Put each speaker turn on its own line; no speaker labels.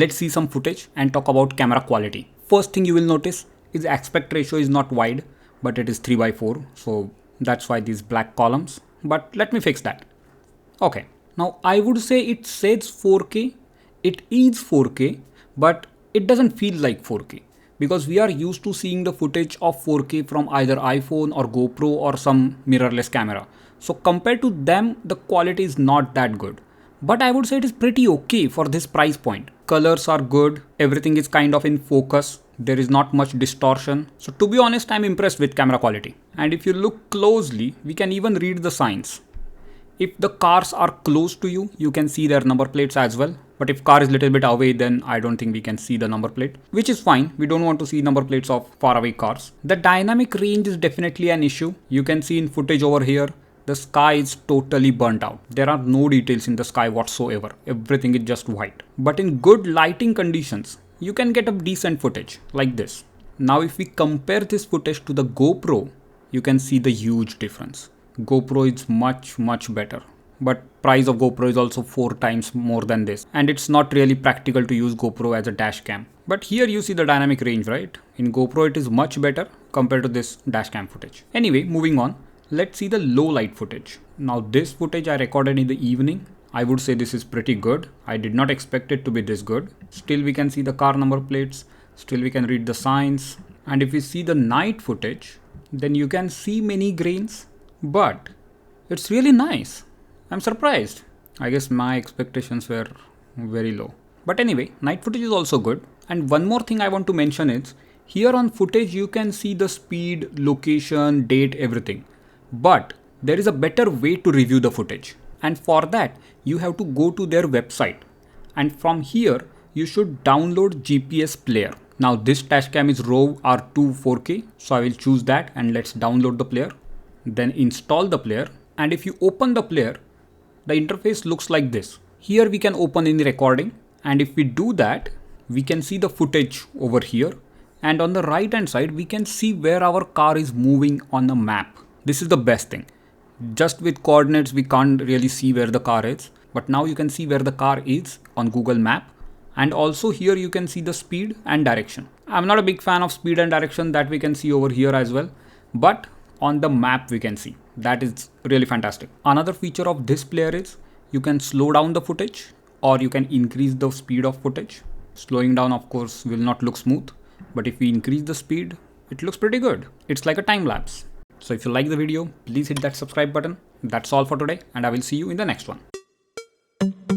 let's see some footage and talk about camera quality. First thing you will notice is aspect ratio is not wide, but it is 3:4. So that's why these black columns, but let me fix that. Okay, now I would say it says 4K. It is 4K, but it doesn't feel like 4K because we are used to seeing the footage of 4K from either iPhone or GoPro or some mirrorless camera. So compared to them, the quality is not that good. But I would say it is pretty okay for this price point. Colors are good, everything is kind of in focus, there is not much distortion. So to be honest, I'm impressed with camera quality. And if you look closely, we can even read the signs. If the cars are close to you, you can see their number plates as well. But if car is a little bit away, then I don't think we can see the number plate, which is fine. We don't want to see number plates of far away cars. The dynamic range is definitely an issue. You can see in footage over here, the sky is totally burnt out. There are no details in the sky whatsoever. Everything is just white. But in good lighting conditions, you can get a decent footage like this. Now if we compare this footage to the GoPro, you can see the huge difference. GoPro is much better, but price of GoPro is also 4 times more than this, and it's not really practical to use GoPro as a dash cam. But here you see the dynamic range, right? In GoPro it is much better compared to this dash cam footage. Anyway, moving on, let's see the low light footage. Now this footage I recorded in the evening. I would say this is pretty good. I did not expect it to be this good. Still we can see the car number plates, still we can read the signs, and if we see the night footage, then you can see many grains. But it's really nice. I'm surprised. I guess my expectations were very low. But anyway, night footage is also good. And one more thing I want to mention is, here on footage you can see the speed, location, date, everything. But there is a better way to review the footage. And for that, you have to go to their website. And from here, you should download GPS player. Now this dashcam is Rove R2 4K. So I will choose that and let's download the player. Then install the player, and if you open the player, the interface looks like this. Here we can open any recording, and if we do that, we can see the footage over here, and on the right hand side we can see where our car is moving on the map. This is the best thing. Just with coordinates we can't really see where the car is, but now you can see where the car is on Google Map, and also here you can see the speed and direction. I'm not a big fan of speed and direction that we can see over here as well, but on the map we can see. That is really fantastic. Another feature of this player is you can slow down the footage or you can increase the speed of footage. Slowing down of course will not look smooth, but if we increase the speed, it looks pretty good. It's like a time lapse. So if you like the video, please hit that subscribe button. That's all for today, and I will see you in the next one.